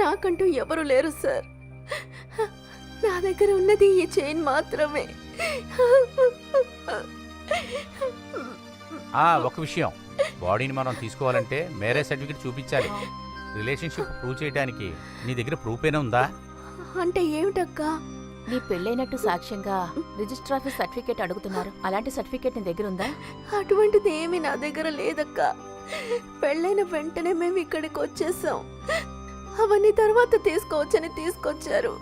నాకంటూ ఎవరు లేరు సార్. నా దగ్గర ఉన్నది ఈ చైన్ మాత్రమే. ఒక విషయం, బాడీని మనం తీసుకోవాలంటే మ్యారేజ్ సర్టిఫికేట్ చూపించాలి. రిలేషన్షిప్ ప్రూవ్ చేయడానికి నీ దగ్గర ప్రూఫ్ ఏనా ఉందా? అంటే ఏమిటక్కా? నీ పెళ్ళైనట్టు సాక్ష్యంగా రిజిస్టర్ ఆఫీస్ సర్టిఫికేట్ అడుగుతున్నారు. అలాంటి సర్టిఫికేట్ నీ దగ్గర ఉందా? అటువంటిది ఏమీ నా దగ్గర లేదక్కా. పెళ్ళైన వెంటనే మేము ఇక్కడికి వచ్చేసాం. అవన్నీ తర్వాత తీసుకోవచ్చని తీసుకొచ్చారు.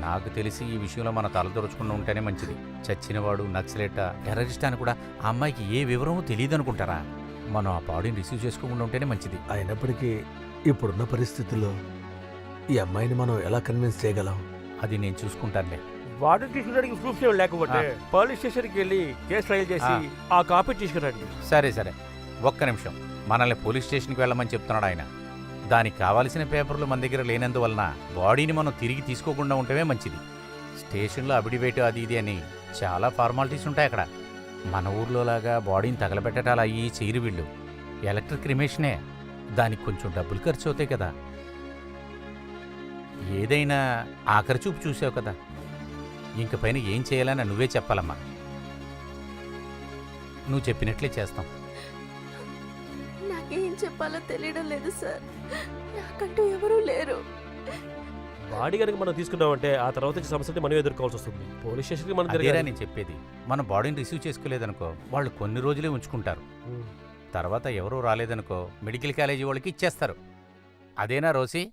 నాకు తెలిసి ఈ విషయంలో మన తలదొరుచుకుండా ఉంటేనే మంచిది. చచ్చినవాడు, నక్సలేట, టెర్రరిస్ట్ అని కూడా ఆ అమ్మాయికి ఏ వివరమూ తెలియదు అనుకుంటారా? మనం ఆ బాడీని రిసీవ్ చేసుకోకుండా ఉంటేనే మంచిది. అయినప్పటికీ ఇప్పుడున్న పరిస్థితుల్లో ఈ అమ్మాయిని మనం ఎలా కన్విన్స్ చేయగలం? అది నేను చూసుకుంటానులే. వాడు తీసుకురావడానికి ప్రూఫ్స్ ఏమి లేకపోతే పోలీస్ స్టేషన్కి వెళ్ళి కేసు ఫైల్ చేసి ఆ కాపీ తీసుకురండి. సరే సరే, ఒక్క నిమిషం. మనల్ని పోలీస్ స్టేషన్కి వెళ్ళమని చెప్తున్నాడు ఆయన. దానికి కావాల్సిన పేపర్లు మన దగ్గర లేనందువలన బాడీని మనం తిరిగి తీసుకోకుండా ఉంటమే మంచిది. స్టేషన్లో అబిడివేట్ అది ఇది అని చాలా ఫార్మాలిటీస్ ఉంటాయి అక్కడ. మన ఊర్లో లాగా బాడీని తగలబెట్టడాలు అయ్యి చేయరు వీళ్ళు. ఎలక్ట్రిక్ క్రిమేషనే, దానికి కొంచెం డబ్బులు ఖర్చు అవుతాయి కదా. ఏదైనా ఆఖరి చూపు చూసావు కదా, ఇంక పైన ఏం చేయాలని నువ్వే చెప్పాలమ్మా. నువ్వు చెప్పినట్లే చేస్తాం. నాకేం చెప్పాలో తెలియడం లేదు సార్. నాకంటూ ఎవరూ లేరు. బాడీ కనుక మనం తీసుకున్నామంటే ఆ తర్వాత సమస్యని మనం ఎదుర్కోవాల్సి వస్తుంది. పోలీస్ స్టేషన్కి మనం అదేరా నేను చెప్పేది. మన బాడీని రిసీవ్ చేసుకోలేదనుకో, వాళ్ళు కొన్ని రోజులే ఉంచుకుంటారు. తర్వాత ఎవరూ రాలేదనుకో, మెడికల్ కాలేజీ వాళ్ళకి ఇచ్చేస్తారు. అదేనా రోసి?